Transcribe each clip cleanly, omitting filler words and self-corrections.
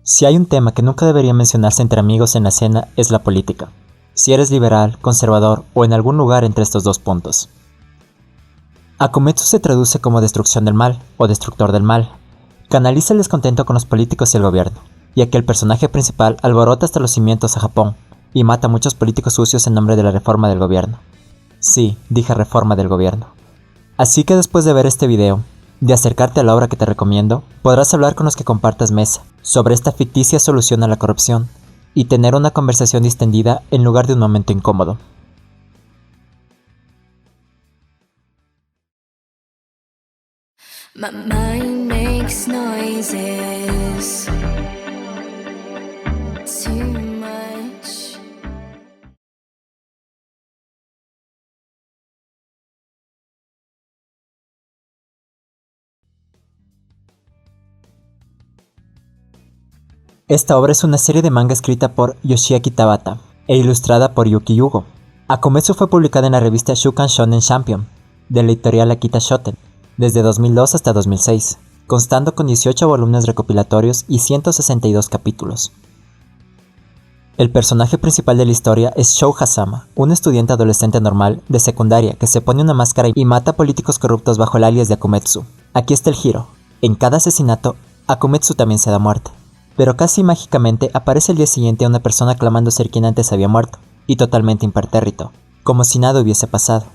Si hay un tema que nunca debería mencionarse entre amigos en la cena es la política. Si eres liberal, conservador o en algún lugar entre estos dos puntos. Akumetsu se traduce como destrucción del mal o destructor del mal. Canaliza el descontento con los políticos y el gobierno, ya que el personaje principal alborota hasta los cimientos a Japón y mata a muchos políticos sucios en nombre de la reforma del gobierno. Sí, dije reforma del gobierno. Así que después de ver este video, de acercarte a la obra que te recomiendo, podrás hablar con los que compartas mesa sobre esta ficticia solución a la corrupción y tener una conversación distendida en lugar de un momento incómodo. My mind makes noises too much. Esta obra es una serie de manga escrita por Yoshiaki Tabata e ilustrada por Yuki Yugo. Akumetsu fue publicada en la revista Shukan Shonen Champion de la editorial Akita Shoten desde 2002 hasta 2006, constando con 18 volúmenes recopilatorios y 162 capítulos. El personaje principal de la historia es Shou Hasama, un estudiante adolescente normal de secundaria que se pone una máscara y mata a políticos corruptos bajo el alias de Akumetsu. Aquí está el giro. En cada asesinato, Akumetsu también se da muerte. Pero casi mágicamente aparece el día siguiente una persona clamando ser quien antes había muerto, y totalmente impertérrito, como si nada hubiese pasado.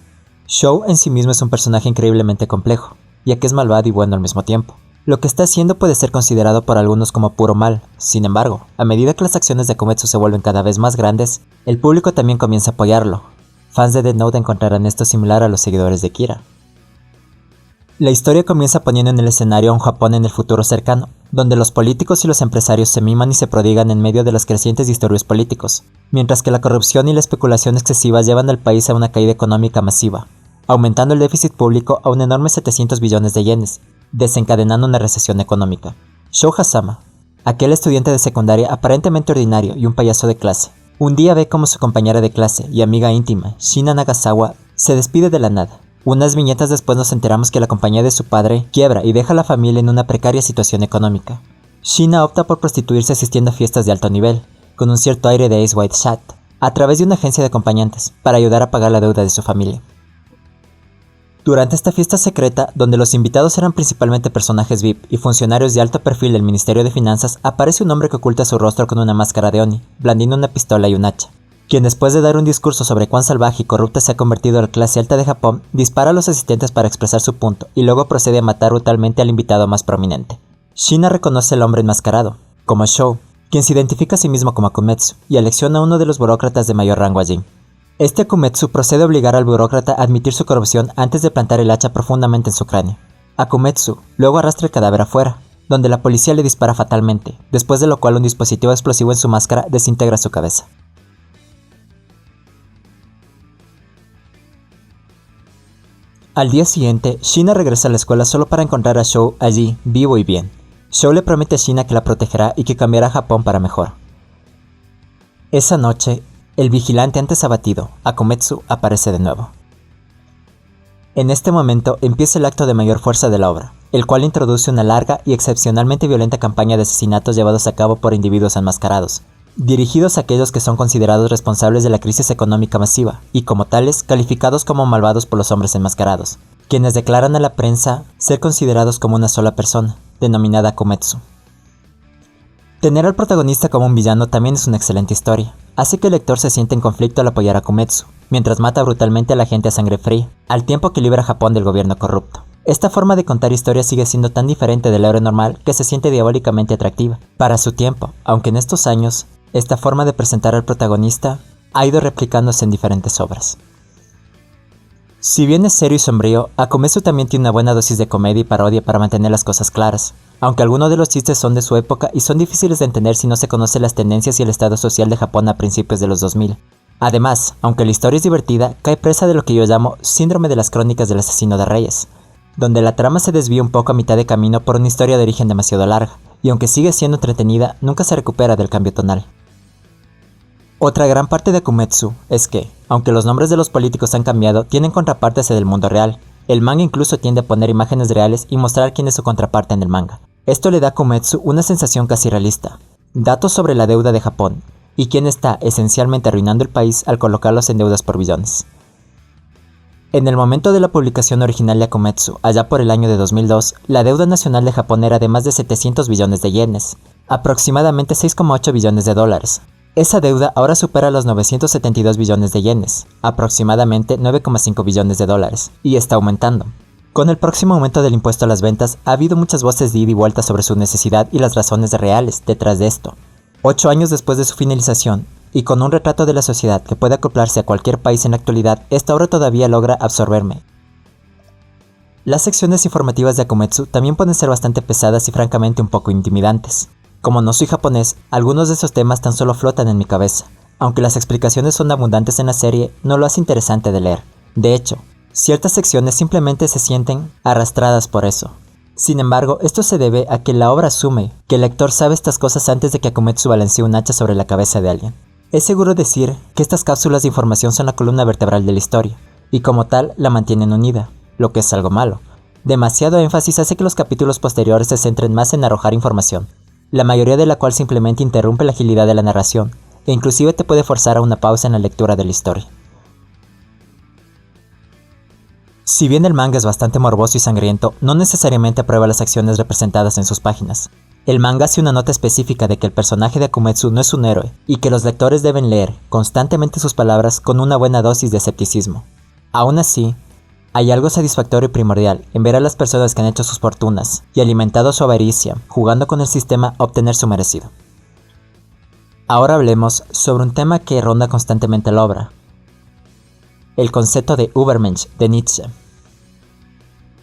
Shou en sí mismo es un personaje increíblemente complejo, ya que es malvado y bueno al mismo tiempo. Lo que está haciendo puede ser considerado por algunos como puro mal. Sin embargo, a medida que las acciones de Akumetsu se vuelven cada vez más grandes, el público también comienza a apoyarlo. Fans de Death Note encontrarán esto similar a los seguidores de Kira. La historia comienza poniendo en el escenario a un Japón en el futuro cercano, donde los políticos y los empresarios se miman y se prodigan en medio de los crecientes disturbios políticos, mientras que la corrupción y la especulación excesivas llevan al país a una caída económica masiva, aumentando el déficit público a un enorme 700 billones de yenes, desencadenando una recesión económica. Shou Hasama, aquel estudiante de secundaria aparentemente ordinario y un payaso de clase, un día ve como su compañera de clase y amiga íntima, Shina Nagasawa, se despide de la nada. Unas viñetas después nos enteramos que la compañía de su padre quiebra y deja a la familia en una precaria situación económica. Shina opta por prostituirse asistiendo a fiestas de alto nivel, con un cierto aire de Ace White Chat, a través de una agencia de acompañantes, para ayudar a pagar la deuda de su familia. Durante esta fiesta secreta, donde los invitados eran principalmente personajes VIP y funcionarios de alto perfil del Ministerio de Finanzas, aparece un hombre que oculta su rostro con una máscara de Oni, blandiendo una pistola y un hacha, quien después de dar un discurso sobre cuán salvaje y corrupta se ha convertido la clase alta de Japón, dispara a los asistentes para expresar su punto y luego procede a matar brutalmente al invitado más prominente. Shina reconoce al hombre enmascarado, como Shou, quien se identifica a sí mismo como Akumetsu, y alecciona a uno de los burócratas de mayor rango allí. Este Akumetsu procede a obligar al burócrata a admitir su corrupción antes de plantar el hacha profundamente en su cráneo. Akumetsu luego arrastra el cadáver afuera, donde la policía le dispara fatalmente, después de lo cual un dispositivo explosivo en su máscara desintegra su cabeza. Al día siguiente, Shina regresa a la escuela solo para encontrar a Shou allí, vivo y bien. Shou le promete a Shina que la protegerá y que cambiará a Japón para mejor. Esa noche, el vigilante antes abatido, Akumetsu, aparece de nuevo. En este momento empieza el acto de mayor fuerza de la obra, el cual introduce una larga y excepcionalmente violenta campaña de asesinatos llevados a cabo por individuos enmascarados, dirigidos a aquellos que son considerados responsables de la crisis económica masiva y como tales calificados como malvados por los hombres enmascarados, quienes declaran a la prensa ser considerados como una sola persona, denominada Akumetsu. Tener al protagonista como un villano también es una excelente historia, hace que el lector se sienta en conflicto al apoyar a Akumetsu, mientras mata brutalmente a la gente a sangre fría, al tiempo que libera a Japón del gobierno corrupto. Esta forma de contar historias sigue siendo tan diferente del héroe normal que se siente diabólicamente atractiva. Para su tiempo, aunque en estos años, esta forma de presentar al protagonista ha ido replicándose en diferentes obras. Si bien es serio y sombrío, Akumetsu también tiene una buena dosis de comedia y parodia para mantener las cosas claras, aunque algunos de los chistes son de su época y son difíciles de entender si no se conocen las tendencias y el estado social de Japón a principios de los 2000. Además, aunque la historia es divertida, cae presa de lo que yo llamo síndrome de las crónicas del asesino de reyes, donde la trama se desvía un poco a mitad de camino por una historia de origen demasiado larga, y aunque sigue siendo entretenida, nunca se recupera del cambio tonal. Otra gran parte de Akumetsu es que, aunque los nombres de los políticos han cambiado, tienen contrapartes en el mundo real. El manga incluso tiende a poner imágenes reales y mostrar quién es su contraparte en el manga. Esto le da a Akumetsu una sensación casi realista, datos sobre la deuda de Japón y quién está esencialmente arruinando el país al colocarlos en deudas por billones. En el momento de la publicación original de Akumetsu, allá por el año de 2002, la deuda nacional de Japón era de más de 700 billones de yenes, aproximadamente 6,8 billones de dólares. Esa deuda ahora supera los 972 billones de yenes, aproximadamente 9,5 billones de dólares, y está aumentando. Con el próximo aumento del impuesto a las ventas, ha habido muchas voces de ida y vuelta sobre su necesidad y las razones reales detrás de esto. 8 años después de su finalización, y con un retrato de la sociedad que puede acoplarse a cualquier país en la actualidad, esta obra todavía logra absorberme. Las secciones informativas de Akumetsu también pueden ser bastante pesadas y francamente un poco intimidantes. Como no soy japonés, algunos de esos temas tan solo flotan en mi cabeza. Aunque las explicaciones son abundantes en la serie, no lo hace interesante de leer. De hecho, ciertas secciones simplemente se sienten arrastradas por eso. Sin embargo, esto se debe a que la obra asume que el lector sabe estas cosas antes de que Akumetsu balancee un hacha sobre la cabeza de alguien. Es seguro decir que estas cápsulas de información son la columna vertebral de la historia, y como tal la mantienen unida, lo que es algo malo. Demasiado énfasis hace que los capítulos posteriores se centren más en arrojar información, la mayoría de la cual simplemente interrumpe la agilidad de la narración, e inclusive te puede forzar a una pausa en la lectura de la historia. Si bien el manga es bastante morboso y sangriento, no necesariamente aprueba las acciones representadas en sus páginas. El manga hace una nota específica de que el personaje de Akumetsu no es un héroe, y que los lectores deben leer constantemente sus palabras con una buena dosis de escepticismo. Aún así, hay algo satisfactorio y primordial en ver a las personas que han hecho sus fortunas y alimentado su avaricia, jugando con el sistema a obtener su merecido. Ahora hablemos sobre un tema que ronda constantemente la obra: el concepto de Übermensch de Nietzsche.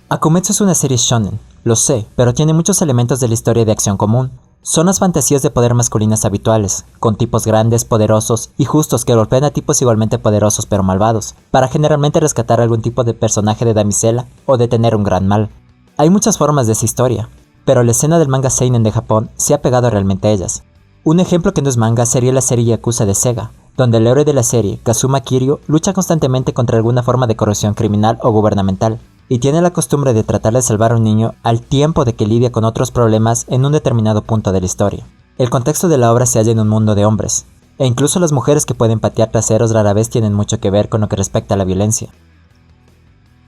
Akumetsu es una serie shonen, lo sé, pero tiene muchos elementos de la historia de acción común. Son las fantasías de poder masculinas habituales, con tipos grandes, poderosos y justos que golpean a tipos igualmente poderosos pero malvados, para generalmente rescatar algún tipo de personaje de damisela o detener un gran mal. Hay muchas formas de esa historia, pero la escena del manga seinen de Japón se ha pegado realmente a ellas. Un ejemplo que no es manga sería la serie Yakuza de Sega, donde el héroe de la serie, Kazuma Kiryu, lucha constantemente contra alguna forma de corrupción criminal o gubernamental, y tiene la costumbre de tratar de salvar a un niño al tiempo de que lidia con otros problemas en un determinado punto de la historia. El contexto de la obra se halla en un mundo de hombres, e incluso las mujeres que pueden patear traseros rara vez tienen mucho que ver con lo que respecta a la violencia.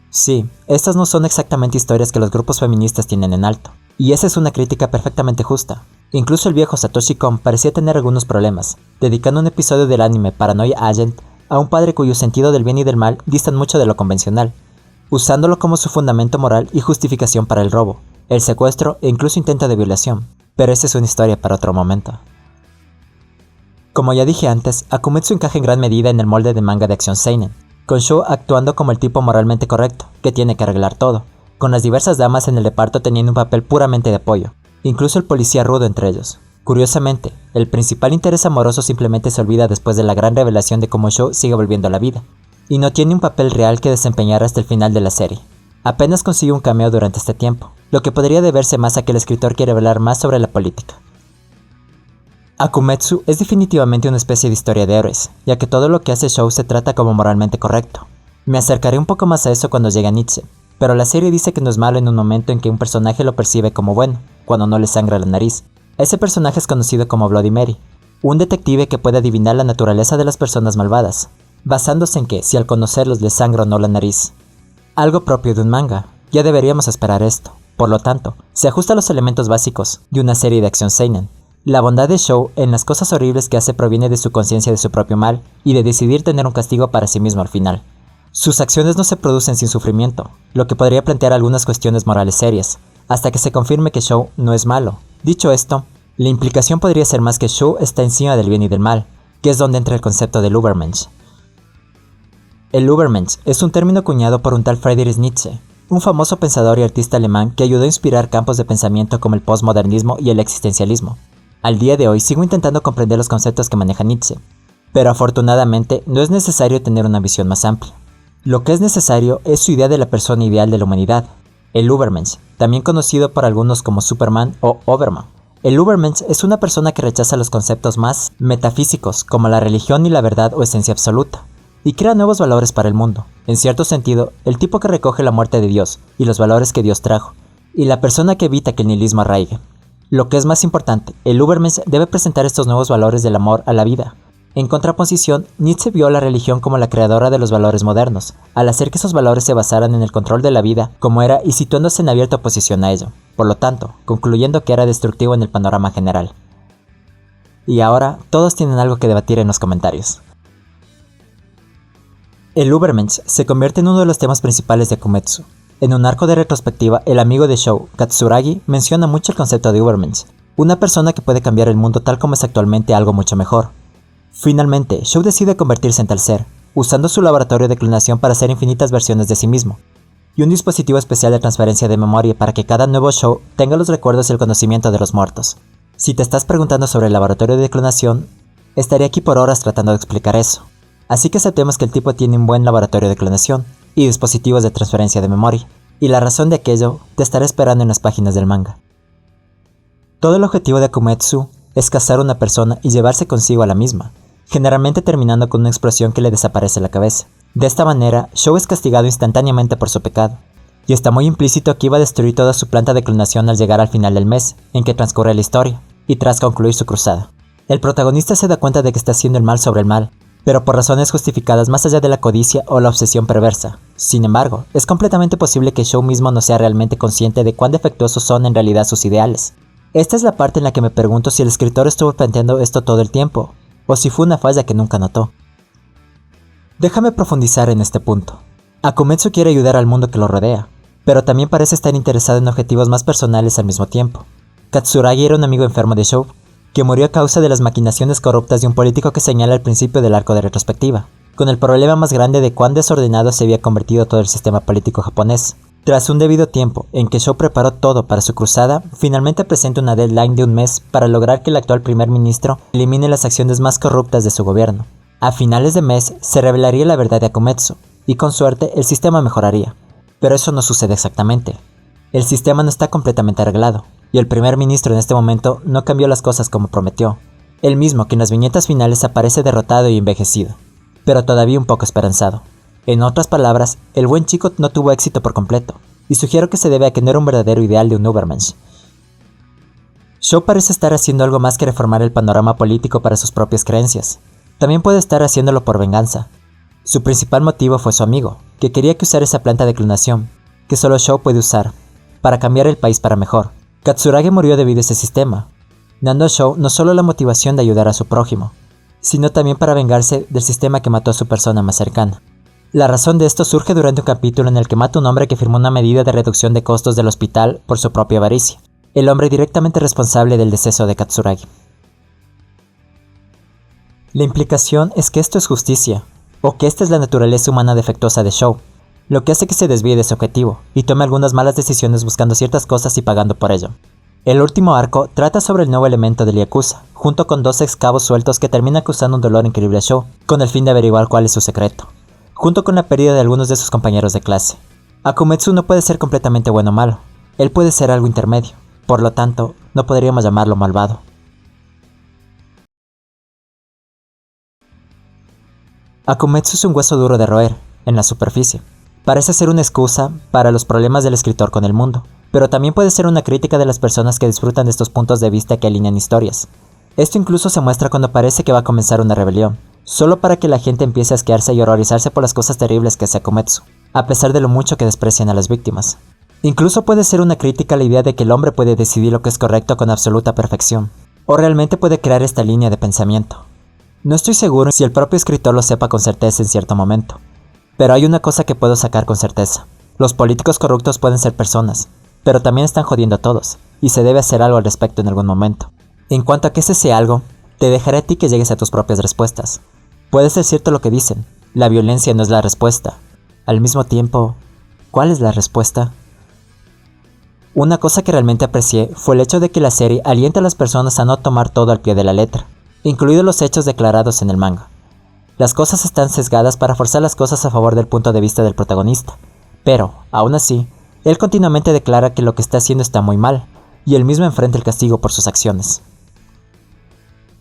Sí, estas no son exactamente historias que los grupos feministas tienen en alto, y esa es una crítica perfectamente justa. Incluso el viejo Satoshi Kon parecía tener algunos problemas, dedicando un episodio del anime Paranoia Agent a un padre cuyo sentido del bien y del mal distan mucho de lo convencional, usándolo como su fundamento moral y justificación para el robo, el secuestro e incluso intento de violación. Pero esa es una historia para otro momento. Como ya dije antes, Akumetsu encaja en gran medida en el molde de manga de acción seinen, con Sho actuando como el tipo moralmente correcto, que tiene que arreglar todo, con las diversas damas en el reparto teniendo un papel puramente de apoyo, incluso el policía rudo entre ellos. Curiosamente, el principal interés amoroso simplemente se olvida después de la gran revelación de cómo Sho sigue volviendo a la vida, y no tiene un papel real que desempeñar hasta el final de la serie. Apenas consigue un cameo durante este tiempo, lo que podría deberse más a que el escritor quiere hablar más sobre la política. Akumetsu es definitivamente una especie de historia de héroes, ya que todo lo que hace Sho se trata como moralmente correcto. Me acercaré un poco más a eso cuando llegue a Nietzsche, pero la serie dice que no es malo en un momento en que un personaje lo percibe como bueno, cuando no le sangra la nariz. Ese personaje es conocido como Bloody Mary, un detective que puede adivinar la naturaleza de las personas malvadas, basándose en que si al conocerlos les sangra o no la nariz. Algo propio de un manga, ya deberíamos esperar esto. Por lo tanto, se ajusta a los elementos básicos de una serie de acción seinen. La bondad de Sho en las cosas horribles que hace proviene de su conciencia de su propio mal y de decidir tener un castigo para sí mismo al final. Sus acciones no se producen sin sufrimiento, lo que podría plantear algunas cuestiones morales serias, hasta que se confirme que Sho no es malo. Dicho esto, la implicación podría ser más que Sho está encima del bien y del mal, que es donde entra el concepto del Übermensch. El Übermensch es un término acuñado por un tal Friedrich Nietzsche, un famoso pensador y artista alemán que ayudó a inspirar campos de pensamiento como el postmodernismo y el existencialismo. Al día de hoy sigo intentando comprender los conceptos que maneja Nietzsche, pero afortunadamente no es necesario tener una visión más amplia. Lo que es necesario es su idea de la persona ideal de la humanidad, el Übermensch, también conocido por algunos como Superman o Overman. El Übermensch es una persona que rechaza los conceptos más metafísicos como la religión y la verdad o esencia absoluta, y crea nuevos valores para el mundo, en cierto sentido, el tipo que recoge la muerte de Dios y los valores que Dios trajo, y la persona que evita que el nihilismo arraigue. Lo que es más importante, el Übermensch debe presentar estos nuevos valores del amor a la vida. En contraposición, Nietzsche vio a la religión como la creadora de los valores modernos, al hacer que esos valores se basaran en el control de la vida como era y situándose en abierta oposición a ello, por lo tanto, concluyendo que era destructivo en el panorama general. Y ahora, todos tienen algo que debatir en los comentarios. El Übermensch se convierte en uno de los temas principales de Akumetsu. En un arco de retrospectiva, el amigo de Shou, Katsuragi, menciona mucho el concepto de Übermensch, una persona que puede cambiar el mundo tal como es actualmente a algo mucho mejor. Finalmente, Shou decide convertirse en tal ser, usando su laboratorio de clonación para hacer infinitas versiones de sí mismo, y un dispositivo especial de transferencia de memoria para que cada nuevo Shou tenga los recuerdos y el conocimiento de los muertos. Si te estás preguntando sobre el laboratorio de clonación, estaré aquí por horas tratando de explicar eso. Así que aceptemos que el tipo tiene un buen laboratorio de clonación y dispositivos de transferencia de memoria, y la razón de aquello te estaré esperando en las páginas del manga. Todo el objetivo de Akumetsu es cazar a una persona y llevarse consigo a la misma, generalmente terminando con una explosión que le desaparece la cabeza. De esta manera, Shou es castigado instantáneamente por su pecado, y está muy implícito que iba a destruir toda su planta de clonación al llegar al final del mes en que transcurre la historia, y tras concluir su cruzada. El protagonista se da cuenta de que está haciendo el mal sobre el mal, pero por razones justificadas más allá de la codicia o la obsesión perversa. Sin embargo, es completamente posible que Shou mismo no sea realmente consciente de cuán defectuosos son en realidad sus ideales. Esta es la parte en la que me pregunto si el escritor estuvo planteando esto todo el tiempo, o si fue una falla que nunca notó. Déjame profundizar en este punto. Akumetsu quiere ayudar al mundo que lo rodea, pero también parece estar interesado en objetivos más personales al mismo tiempo. Katsuragi era un amigo enfermo de Shou, que murió a causa de las maquinaciones corruptas de un político que señala al principio del arco de retrospectiva, con el problema más grande de cuán desordenado se había convertido todo el sistema político japonés. Tras un debido tiempo en que Shou preparó todo para su cruzada, finalmente presenta una deadline de un mes para lograr que el actual primer ministro elimine las acciones más corruptas de su gobierno. A finales de mes se revelaría la verdad de Akumetsu, y con suerte el sistema mejoraría. Pero eso no sucede exactamente. El sistema no está completamente arreglado, y el primer ministro en este momento no cambió las cosas como prometió. Él mismo que en las viñetas finales aparece derrotado y envejecido, pero todavía un poco esperanzado. En otras palabras, el buen chico no tuvo éxito por completo, y sugiero que se debe a que no era un verdadero ideal de un Übermensch. Shou parece estar haciendo algo más que reformar el panorama político para sus propias creencias. También puede estar haciéndolo por venganza. Su principal motivo fue su amigo, que quería que usara esa planta de clonación, que solo Shou puede usar, para cambiar el país para mejor. Katsuragi murió debido a ese sistema, dando a Shou no solo la motivación de ayudar a su prójimo, sino también para vengarse del sistema que mató a su persona más cercana. La razón de esto surge durante un capítulo en el que mata a un hombre que firmó una medida de reducción de costos del hospital por su propia avaricia, el hombre directamente responsable del deceso de Katsuragi. La implicación es que esto es justicia, o que esta es la naturaleza humana defectuosa de Shou, lo que hace que se desvíe de su objetivo y tome algunas malas decisiones buscando ciertas cosas y pagando por ello. El último arco trata sobre el nuevo elemento del Yakuza, junto con dos ex cabos sueltos que terminan causando un dolor increíble a Shou, con el fin de averiguar cuál es su secreto, junto con la pérdida de algunos de sus compañeros de clase. Akumetsu no puede ser completamente bueno o malo, él puede ser algo intermedio, por lo tanto, no podríamos llamarlo malvado. Akumetsu es un hueso duro de roer, en la superficie. Parece ser una excusa para los problemas del escritor con el mundo, pero también puede ser una crítica de las personas que disfrutan de estos puntos de vista que alinean historias. Esto incluso se muestra cuando parece que va a comenzar una rebelión, solo para que la gente empiece a asquearse y horrorizarse por las cosas terribles que hace Akumetsu, a pesar de lo mucho que desprecian a las víctimas. Incluso puede ser una crítica a la idea de que el hombre puede decidir lo que es correcto con absoluta perfección, o realmente puede crear esta línea de pensamiento. No estoy seguro si el propio escritor lo sepa con certeza en cierto momento, pero hay una cosa que puedo sacar con certeza. Los políticos corruptos pueden ser personas, pero también están jodiendo a todos, y se debe hacer algo al respecto en algún momento. En cuanto a que ese sea algo, te dejaré a ti que llegues a tus propias respuestas. Puede ser cierto lo que dicen, la violencia no es la respuesta. Al mismo tiempo, ¿cuál es la respuesta? Una cosa que realmente aprecié fue el hecho de que la serie alienta a las personas a no tomar todo al pie de la letra, incluidos los hechos declarados en el manga. Las cosas están sesgadas para forzar las cosas a favor del punto de vista del protagonista, pero, aún así, él continuamente declara que lo que está haciendo está muy mal, y él mismo enfrenta el castigo por sus acciones.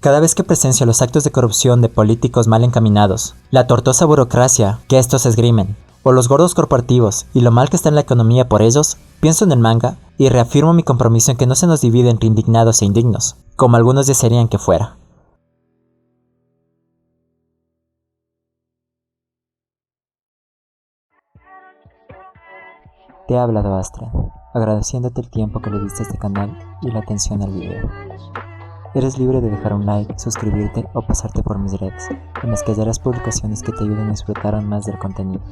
Cada vez que presencio los actos de corrupción de políticos mal encaminados, la tortuosa burocracia que estos esgrimen, o los gordos corporativos y lo mal que está en la economía por ellos, pienso en el manga y reafirmo mi compromiso en que no se nos divide entre indignados e indignos, como algunos desearían que fuera. Te ha hablado Astra, agradeciéndote el tiempo que le diste a este canal y la atención al video. Eres libre de dejar un like, suscribirte o pasarte por mis redes, en las que hallarás publicaciones que te ayuden a disfrutar aún más del contenido.